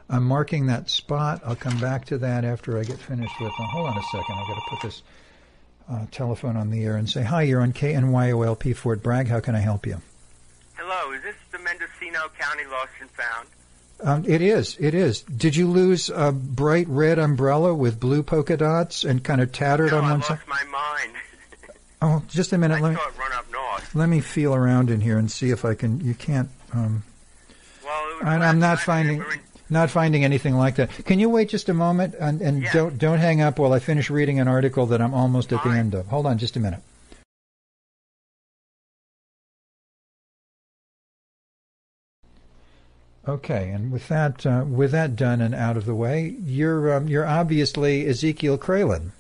I'm marking that spot. I'll come back to that after I get finished with. Hold on a second. I've got to put this telephone on the air and say, hi, you're on KNYOLP Fort Bragg. How can I help you? Hello, is this the Mendocino County Lost and Found? It is. Did you lose a bright red umbrella with blue polka dots and kind of tattered on one side? No, I lost my mind. Oh, just a minute. I saw it run up north. Let me feel around in here and see if I can. You can't. Well, I'm not finding anything like that. Can you wait just a moment and yeah. don't hang up while I finish reading an article that I'm almost at the end of. Hold on just a minute. Okay, and with that done and out of the way, you're obviously Ezekiel Kralin.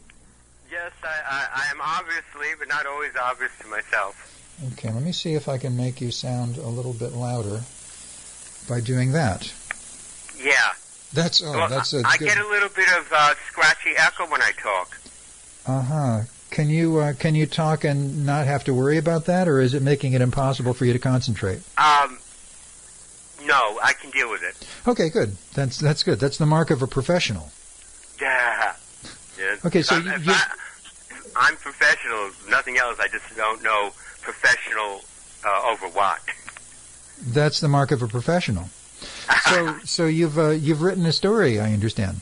Yes, I am obviously, but not always obvious to myself. Okay, let me see if I can make you sound a little bit louder by doing that. Yeah. I get a little bit of scratchy echo when I talk. Uh-huh. Can you talk and not have to worry about that, or is it making it impossible for you to concentrate? No, I can deal with it. Okay, good. That's good. That's the mark of a professional. Yeah. Yes. Okay, so I'm professional. If nothing else. I just don't know professional over what. That's the mark of a professional. So you've written a story, I understand.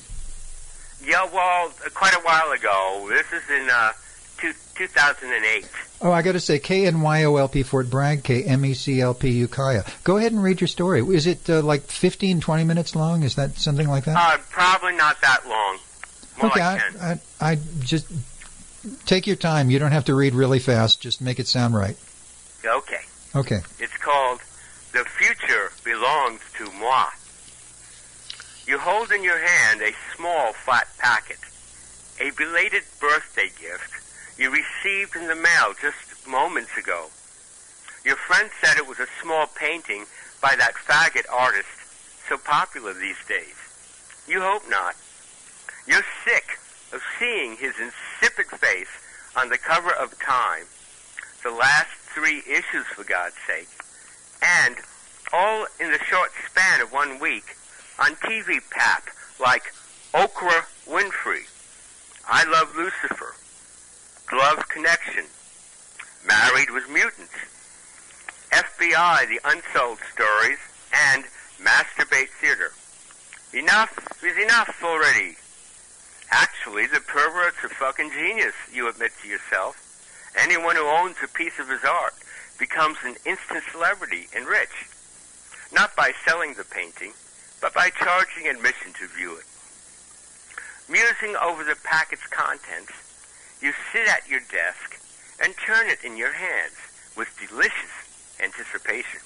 Yeah, well, quite a while ago. This is in 2008. Oh, I got to say, KNYOLP Fort Bragg, KMECLP Ukiah. Go ahead and read your story. Is it like 15, 20 minutes long? Is that something like that? Probably not that long. More okay, like 10. I just take your time. You don't have to read really fast. Just make it sound right. Okay. Okay. It's called The Future Belongs to Moi. You hold in your hand a small flat packet, a belated birthday gift you received in the mail just moments ago. Your friend said it was a small painting by that faggot artist so popular these days. You hope not. You're sick of seeing his insipid face on the cover of Time, the last 3 issues for God's sake, and all in the short span of 1 week on TV pap like Oprah Winfrey, I Love Lucifer, Glove Connection, Married with Mutants, FBI, The Unsold Stories, and Masturbate Theater. Enough is enough already. Actually, the pervert's a fucking genius, you admit to yourself. Anyone who owns a piece of his art becomes an instant celebrity and rich. Not by selling the painting, but by charging admission to view it. Musing over the packet's contents, you sit at your desk and turn it in your hands with delicious anticipation.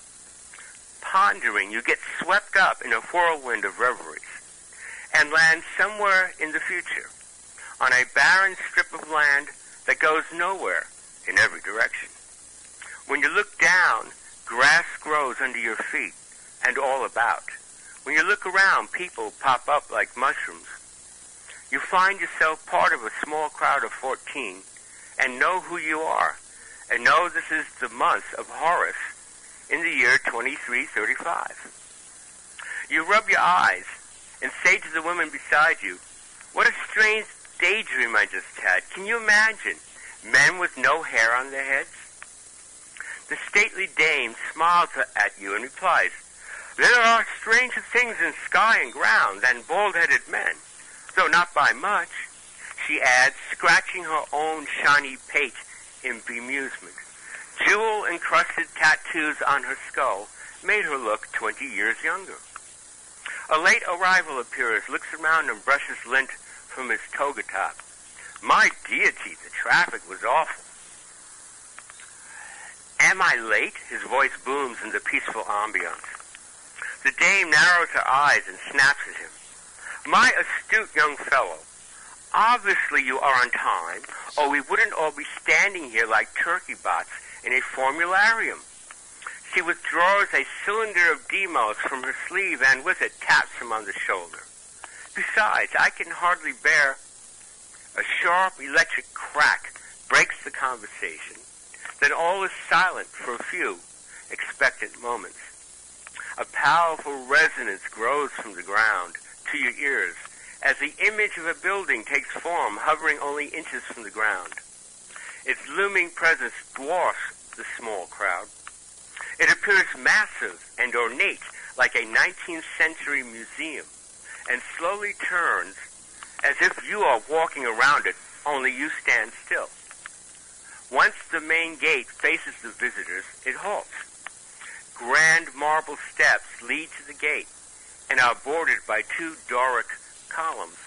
Pondering, you get swept up in a whirlwind of reveries and land somewhere in the future on a barren strip of land that goes nowhere in every direction. When you look down, grass grows under your feet and all about. When you look around, people pop up like mushrooms. You find yourself part of a small crowd of 14 and know who you are and know this is the month of Horus in the year 2335. You rub your eyes and say to the woman beside you, what a strange daydream I just had. Can you imagine men with no hair on their heads? The stately dame smiles at you and replies, there are stranger things in sky and ground than bald-headed men, though not by much, she adds, scratching her own shiny pate in bemusement. Jewel-encrusted tattoos on her skull made her look 20 years younger. A late arrival appears, looks around and brushes lint from his toga top. My deity, the traffic was awful. Am I late? His voice booms in the peaceful ambiance. The dame narrows her eyes and snaps at him. My astute young fellow, obviously you are on time, or we wouldn't all be standing here like turkey bots in a formularium. She withdraws a cylinder of Demos from her sleeve and with it taps him on the shoulder. Besides, I can hardly bear. A sharp electric crack breaks the conversation. Then all is silent for a few expectant moments. A powerful resonance grows from the ground, to your ears as the image of a building takes form, hovering only inches from the ground. Its looming presence dwarfs the small crowd. It appears massive and ornate, like a 19th century museum, and slowly turns as if you are walking around it, only you stand still. Once the main gate faces the visitors, it halts. Grand marble steps lead to the gate and are bordered by two Doric columns.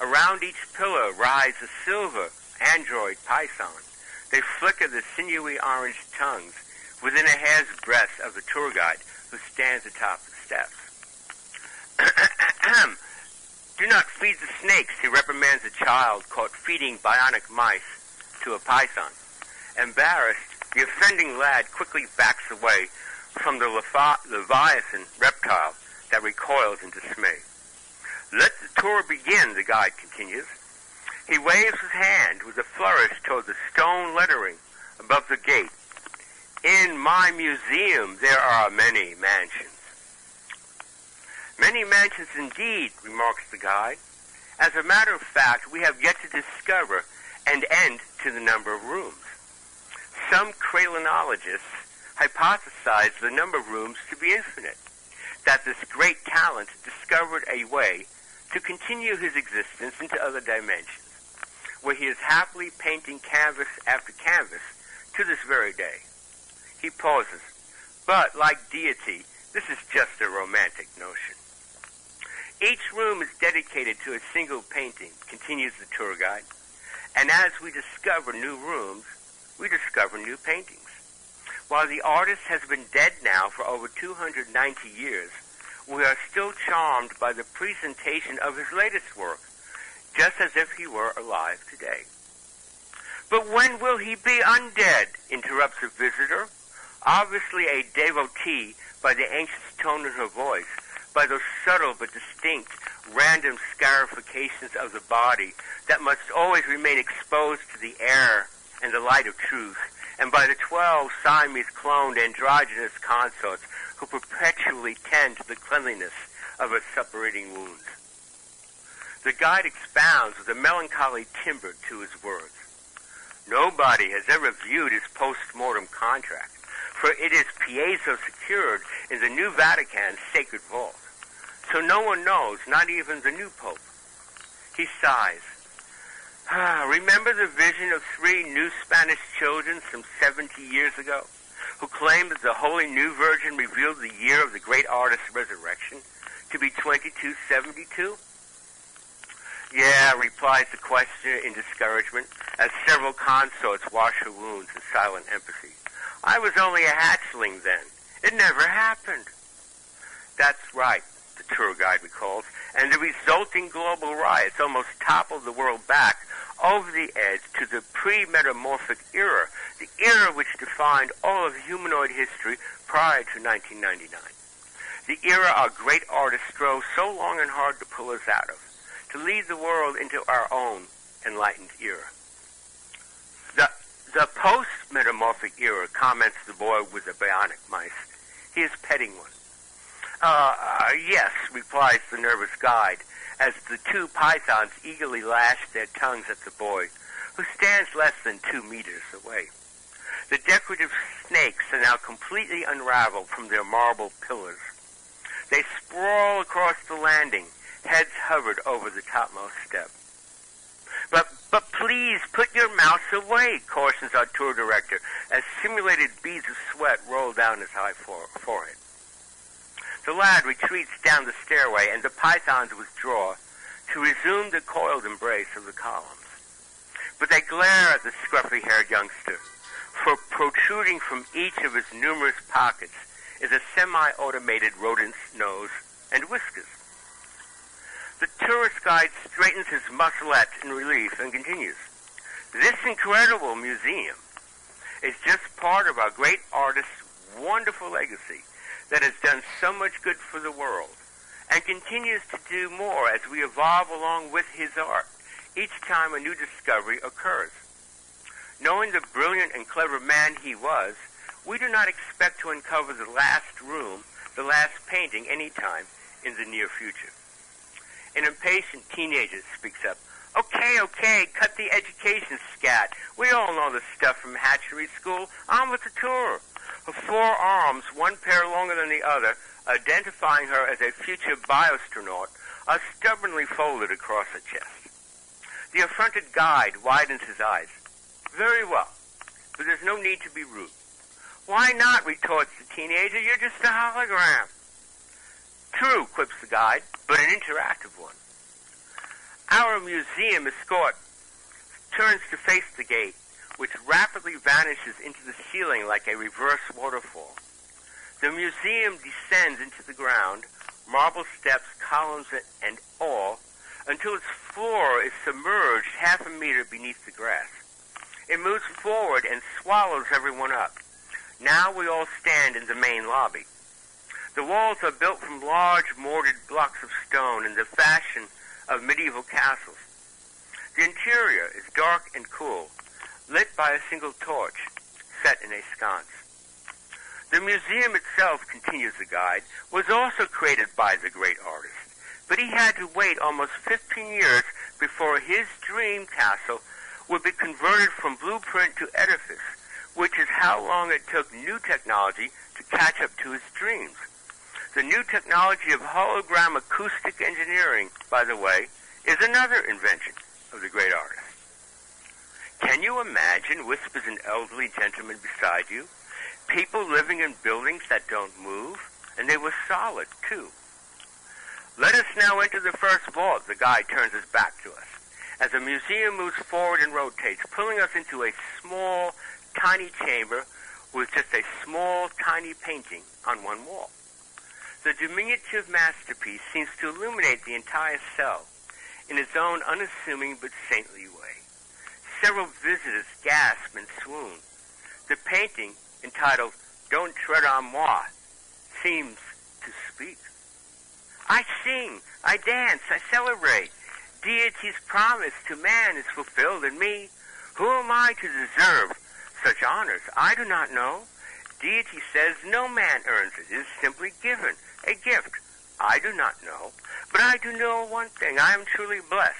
Around each pillar rise a silver android python. They flicker the sinewy orange tongues within a hair's breadth of the tour guide who stands atop the steps. Do not feed the snakes, he reprimands a child caught feeding bionic mice to a python. Embarrassed, the offending lad quickly backs away from the leviathan reptile that recoils in dismay. Let the tour begin, the guide continues. He waves his hand with a flourish toward the stone lettering above the gate. In my museum there are many mansions. Many mansions indeed, remarks the guide. As a matter of fact, we have yet to discover an end to the number of rooms. Some craniologists hypothesize the number of rooms to be infinite, that this great talent discovered a way to continue his existence into other dimensions, where he is happily painting canvas after canvas to this very day. He pauses, but like deity, this is just a romantic notion. Each room is dedicated to a single painting, continues the tour guide, and as we discover new rooms, we discover new paintings. While the artist has been dead now for over 290 years, we are still charmed by the presentation of his latest work, just as if he were alive today. But when will he be undead? Interrupts a visitor, obviously a devotee by the anxious tone in her voice, by those subtle but distinct random scarifications of the body that must always remain exposed to the air and the light of truth, and by the 12 Siamese cloned androgynous consorts who perpetually tend to the cleanliness of her suppurating wounds. The guide expounds with a melancholy timbre to his words. Nobody has ever viewed his post-mortem contract, for it is piezo secured in the new Vatican's sacred vault. So no one knows, not even the new pope. He sighs. Remember the vision of 3 new Spanish children some 70 years ago, who claimed that the Holy New Virgin revealed the year of the great artist's resurrection to be 2272? Yeah, replies the questioner in discouragement, as several consorts wash her wounds in silent empathy. I was only a hatchling then. It never happened. That's right, the tour guide recalls, and the resulting global riots almost toppled the world back over the edge to the pre-metamorphic era, the era which defined all of humanoid history prior to 1999. The era our great artists strove so long and hard to pull us out of, to lead the world into our own enlightened era. The post-metamorphic era, comments the boy with the bionic mice. He is petting one. Yes, replies the nervous guide, as the 2 pythons eagerly lash their tongues at the boy, who stands less than 2 meters away. The decorative snakes are now completely unraveled from their marble pillars. They sprawl across the landing, heads hovered over the topmost step. But please put your mouse away, cautions our tour director, as simulated beads of sweat roll down his high forehead. The lad retreats down the stairway, and the pythons withdraw to resume the coiled embrace of the columns. But they glare at the scruffy-haired youngster, for protruding from each of his numerous pockets is a semi-automated rodent's nose and whiskers. The tourist guide straightens his musclet in relief and continues. This incredible museum is just part of our great artist's wonderful legacy that has done so much good for the world and continues to do more as we evolve along with his art each time a new discovery occurs. Knowing the brilliant and clever man he was, we do not expect to uncover the last room, the last painting anytime in the near future. An impatient teenager speaks up. Okay, cut the education scat. We all know the stuff from hatchery school. On with the tour. Her 4 arms, one pair longer than the other, identifying her as a future biostronaut, are stubbornly folded across her chest. The affronted guide widens his eyes. Very well, but there's no need to be rude. Why not, retorts the teenager. You're just a hologram. True, quips the guide, but an interactive one. Our museum escort turns to face the gate, which rapidly vanishes into the ceiling like a reverse waterfall. The museum descends into the ground, marble steps, columns, and all, until its floor is submerged half a meter beneath the grass. It moves forward and swallows everyone up. Now we all stand in the main lobby. The walls are built from large mortared blocks of stone in the fashion of medieval castles. The interior is dark and cool, lit by a single torch set in a sconce. The museum itself, continues the guide, was also created by the great artist, but he had to wait almost 15 years before his dream castle would be converted from blueprint to edifice, which is how long it took new technology to catch up to his dreams. The new technology of hologram acoustic engineering, by the way, is another invention of the great artist. Can you imagine, whispers an elderly gentleman beside you, people living in buildings that don't move? And they were solid, too. Let us now enter the first vault. The guide turns his back to us, as the museum moves forward and rotates, pulling us into a small, tiny chamber with just a small, tiny painting on one wall. The diminutive masterpiece seems to illuminate the entire cell in its own unassuming but saintly way. Several visitors gasp and swoon. The painting, entitled Don't Tread on Moi, seems to speak. I sing, I dance, I celebrate. Deity's promise to man is fulfilled in me. Who am I to deserve such honors? I do not know. Deity says no man earns it. It is simply given, a gift. I do not know. But I do know one thing. I am truly blessed.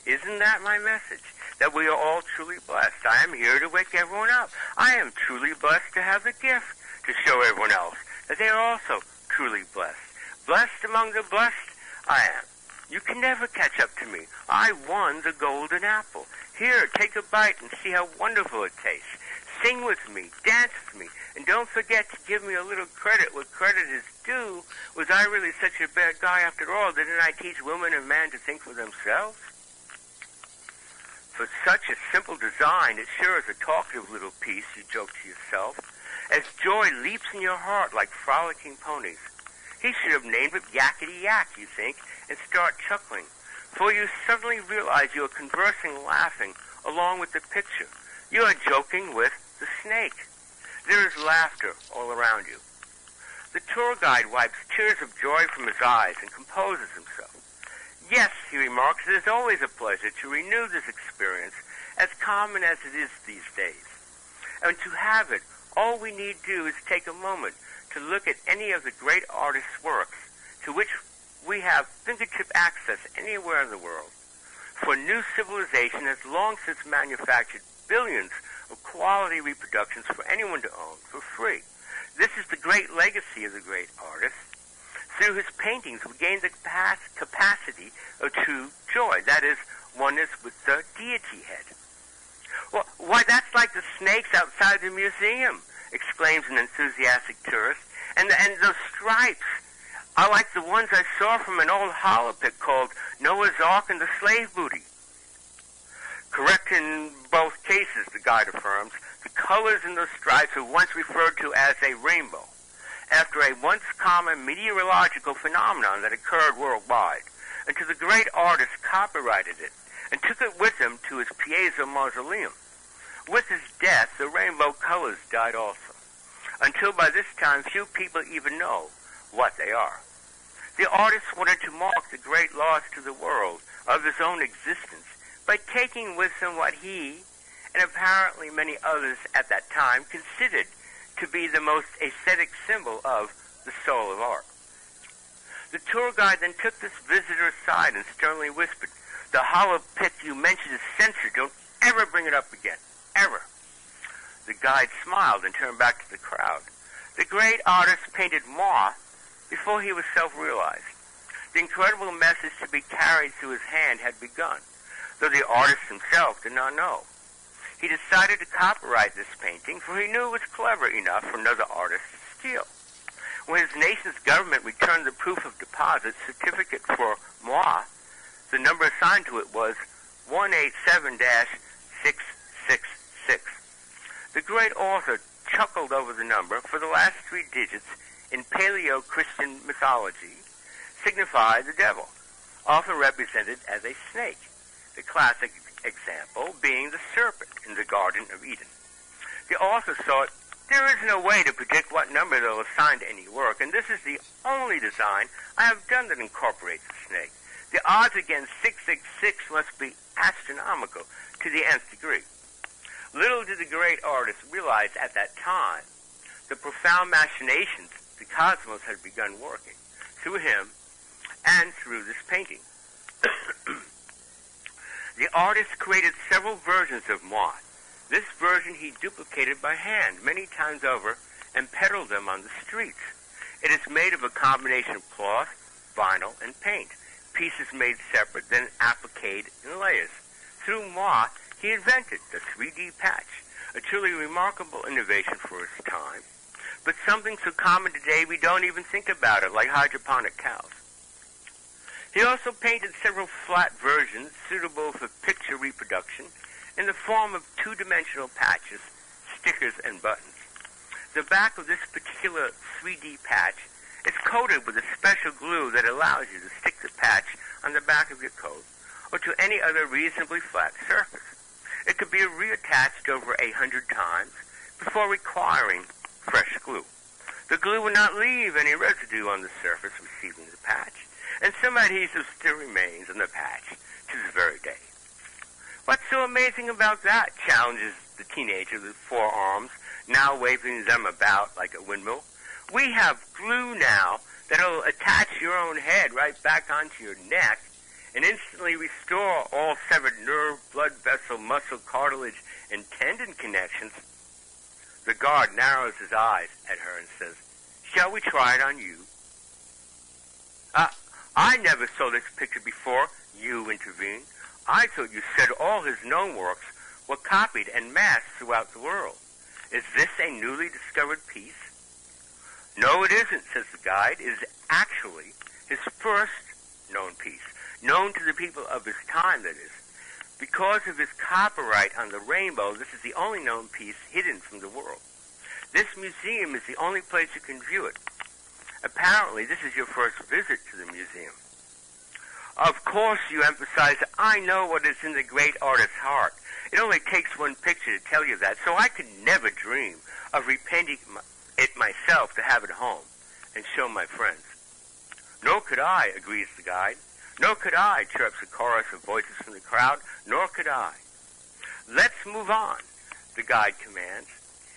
Isn't that my message? That we are all truly blessed. I am here to wake everyone up. I am truly blessed to have the gift to show everyone else that they are also truly blessed. Blessed among the blessed I am. You can never catch up to me. I won the golden apple. Here, take a bite and see how wonderful it tastes. Sing with me, dance with me, and don't forget to give me a little credit where credit is due. Was I really such a bad guy after all? Didn't I teach women and men to think for themselves? For such a simple design, it sure is a talkative little piece, you joke to yourself, as joy leaps in your heart like frolicking ponies. He should have named it Yakety Yak, you think, and start chuckling, for you suddenly realize you are conversing, laughing, along with the picture. You are joking with the snake. There is laughter all around you. The tour guide wipes tears of joy from his eyes and composes himself. Yes, he remarks, it is always a pleasure to renew this experience, as common as it is these days. And to have it, all we need do is take a moment to look at any of the great artists' works, to which we have fingertip access anywhere in the world. For new civilization has long since manufactured billions of quality reproductions for anyone to own for free. This is the great legacy of the great artist. Through his paintings, we gain the capacity of true joy, that is, oneness with the deity head. Well, why, that's like the snakes outside the museum, exclaims an enthusiastic tourist. And those stripes are like the ones I saw from an old holopic called Noah's Ark and the Slave Booty. Correct in both cases, the guide affirms. The colors in those stripes were once referred to as a rainbow, after a once common meteorological phenomenon that occurred worldwide, until the great artist copyrighted it and took it with him to his Piazza mausoleum. With his death, the rainbow colors died also, until by this time few people even know what they are. The artist wanted to mark the great loss to the world of his own existence by taking with him what he, and apparently many others at that time, considered to be the most aesthetic symbol of the soul of art. The tour guide then took this visitor aside and sternly whispered, "The hollow pit you mentioned is censored. Don't ever bring it up again. Ever." The guide smiled and turned back to the crowd. The great artist painted moi before he was self-realized. The incredible message to be carried through his hand had begun, though the artist himself did not know. He decided to copyright this painting, for he knew it was clever enough for another artist to steal. When his nation's government returned the proof of deposit certificate for moi, the number assigned to it was 187-666. The great author chuckled over the number, for the last 3 digits in Paleo-Christian mythology signify the devil, often represented as a snake, the classic example being the serpent in the Garden of Eden. The author thought, there is no way to predict what number they'll assign to any work, and this is the only design I have done that incorporates the snake. The odds against 666 must be astronomical to the nth degree. Little did the great artist realize at that time the profound machinations the cosmos had begun working through him and through this painting. The artist created several versions of moi. This version he duplicated by hand many times over and peddled them on the streets. It is made of a combination of cloth, vinyl, and paint, pieces made separate, then appliqued in layers. Through moi, he invented the 3D patch, a truly remarkable innovation for his time, but something so common today we don't even think about it, like hydroponic cows. He also painted several flat versions suitable for picture reproduction in the form of 2-dimensional patches, stickers, and buttons. The back of this particular 3D patch is coated with a special glue that allows you to stick the patch on the back of your coat or to any other reasonably flat surface. It could be reattached over 100 times before requiring fresh glue. The glue will not leave any residue on the surface receiving the patch, and some adhesive still remains on the patch to this very day. What's so amazing about that? Challenges the teenager with 4 arms, now waving them about like a windmill. We have glue now that'll attach your own head right back onto your neck and instantly restore all severed nerve, blood vessel, muscle, cartilage, and tendon connections. The guard narrows his eyes at her and says, "Shall we try it on you?" I never saw this picture before, you intervened. I thought you said all his known works were copied and massed throughout the world. Is this a newly discovered piece? No, it isn't, says the guide. It is actually his first known piece, known to the people of his time, that is. Because of his copyright on the rainbow, this is the only known piece hidden from the world. This museum is the only place you can view it. Apparently, this is your first visit to the museum. Of course, you emphasize, I know what is in the great artist's heart. It only takes one picture to tell you that, so I could never dream of repainting it myself to have it home and show my friends. Nor could I, agrees the guide. Nor could I, chirps a chorus of voices from the crowd. Nor could I. Let's move on, the guide commands,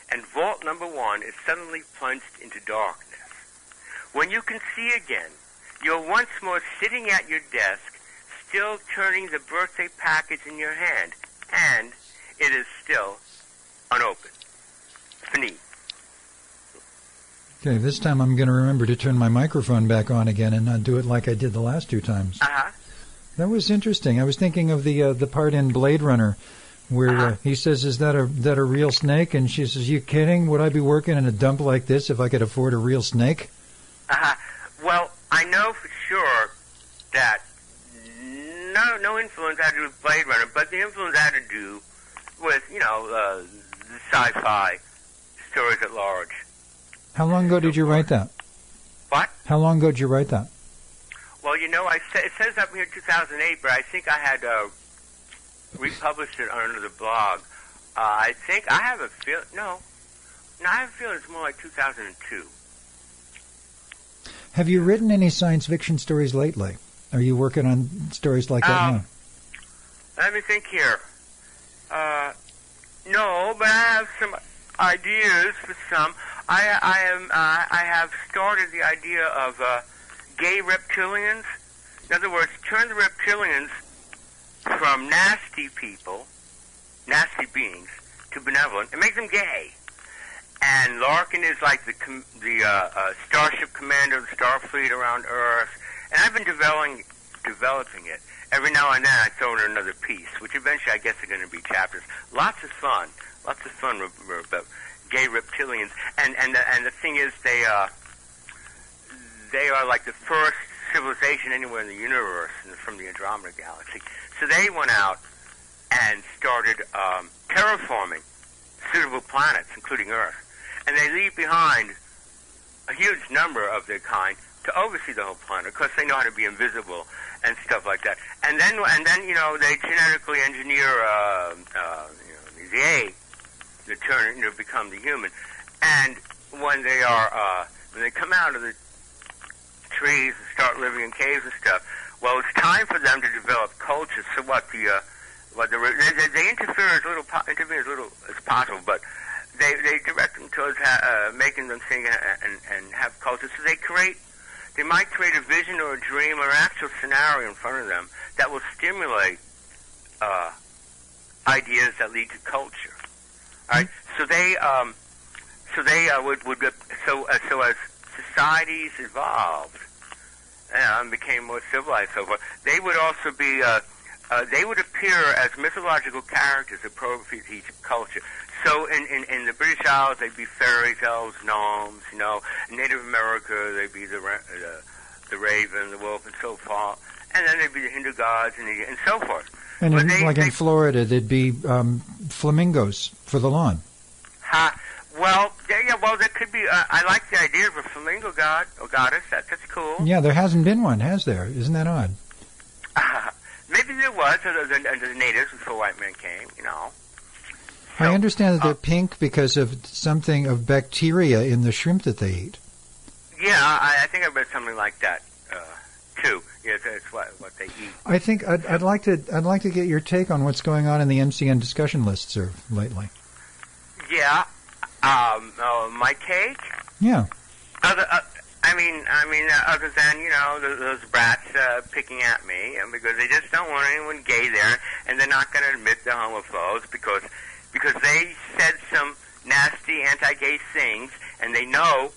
and vault number 1 is suddenly plunged into darkness. When you can see again, you're once more sitting at your desk, still turning the birthday package in your hand, and it is still unopened. Fini. Okay, this time I'm going to remember to turn my microphone back on again and not do it like I did the last 2 times. Uh-huh. That was interesting. I was thinking of the part in Blade Runner where he says, "Is that a real snake?" And she says, "You kidding? Would I be working in a dump like this if I could afford a real snake?" Well, I know for sure that no influence had to do with Blade Runner, but the influence had to do with, the sci-fi stories at large. How long ago did you write that? What? How long ago did you write that? Well, it says up here 2008, but I think I had republished it under the blog. I think I have a feel. No, I have a feeling it's more like 2002. Have you written any science fiction stories lately? Are you working on stories like that now? Let me think here. No, but I have some ideas for some. I have started the idea of gay reptilians. In other words, turn the reptilians from nasty people, nasty beings, to benevolent, and make them gay. And Larkin is like the starship commander of the Starfleet around Earth. And I've been developing it. Every now and then I throw in another piece, which eventually I guess are going to be chapters. Lots of fun about gay reptilians. And the thing is, they are like the first civilization anywhere in the universe from the Andromeda Galaxy. So they went out and started terraforming suitable planets, including Earth. And they leave behind a huge number of their kind to oversee the whole planet, because they know how to be invisible and stuff like that. And then they genetically engineer the egg to turn become the human. And when they come out of the trees and start living in caves and stuff, well, it's time for them to develop cultures. So they interfere as little as possible, but they direct them towards making them think and have culture. So they might create a vision or a dream or an actual scenario in front of them that will stimulate ideas that lead to culture. All right. So as societies evolved and became more civilized, so forth, they would also be they would appear as mythological characters appropriate to each culture. So in the British Isles, they'd be fairies, elves, gnomes. In Native America, they'd be the raven, the wolf, and so forth. And then they'd be the Hindu gods and so forth. And in Florida, there'd be flamingos for the lawn. Well, there could be. I like the idea of a flamingo god or goddess. That's cool. Yeah, there hasn't been one, has there? Isn't that odd? Maybe there was under the natives before white men came. So, I understand that they're pink because of something of bacteria in the shrimp that they eat. Yeah, I think I read something like that too. Yeah, that's what they eat. I think I'd like to get your take on what's going on in the MCN discussion lists lately. Yeah, my take. Yeah. Other than those brats picking at me, and because they just don't want anyone gay there, and they're not going to admit they're homophobes because they said some nasty anti-gay things, and they know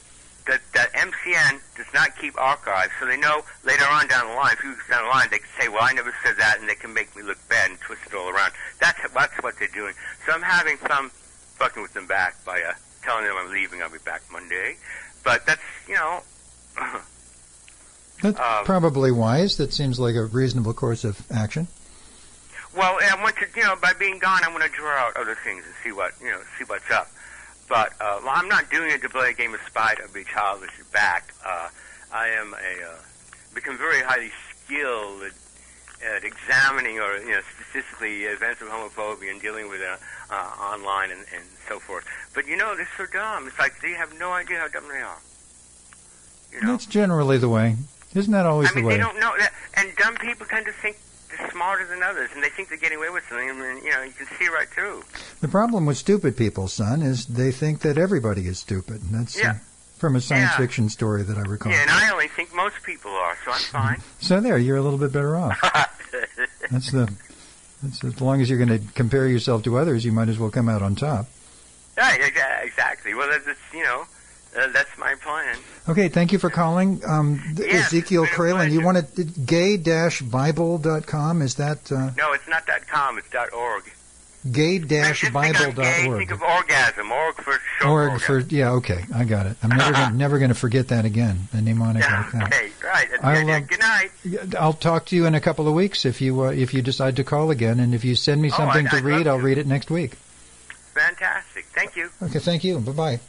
that MCN does not keep archives, so they know later on down the line, a few weeks down the line, they can say, well, I never said that, and they can make me look bad and twist it all around. That's what they're doing. So I'm having some fucking with them back by telling them I'm leaving. I'll be back Monday. But that's, That's probably wise. That seems like a reasonable course of action. Well, I want to, by being gone, I want to draw out other things and see what's up. But I'm not doing it to play a game of spite or be childish back. I am become very highly skilled at examining or statistically events of homophobia and dealing with it online and so forth. But they're so dumb. It's like they have no idea how dumb they are. That's generally the way. Isn't that always the way? They don't know that, and dumb people tend to think they're smarter than others, and they think they're getting away with something, and you can see right through. The problem with stupid people, son, is they think that everybody is stupid. And that's from a science fiction story that I recall. Yeah, and I only think most people are, so I'm fine. So there, you're a little bit better off. That's as long as you're going to compare yourself to others, you might as well come out on top. Right, exactly. Well, that's my plan. Okay, thank you for calling. Ezekiel Kralin, you wanted gay-bible.com, is that... No, it's not .com, it's .org. Gay-bible.org. Think of orgasm, org for short. Org for, yeah, okay, I got it. I'm never going to forget that again, a mnemonic like that. Okay, right. Good night. I'll talk to you in a couple of weeks if you decide to call again, and if you send me something to read, I'll read it next week. Fantastic. Thank you. Okay, thank you. Bye-bye.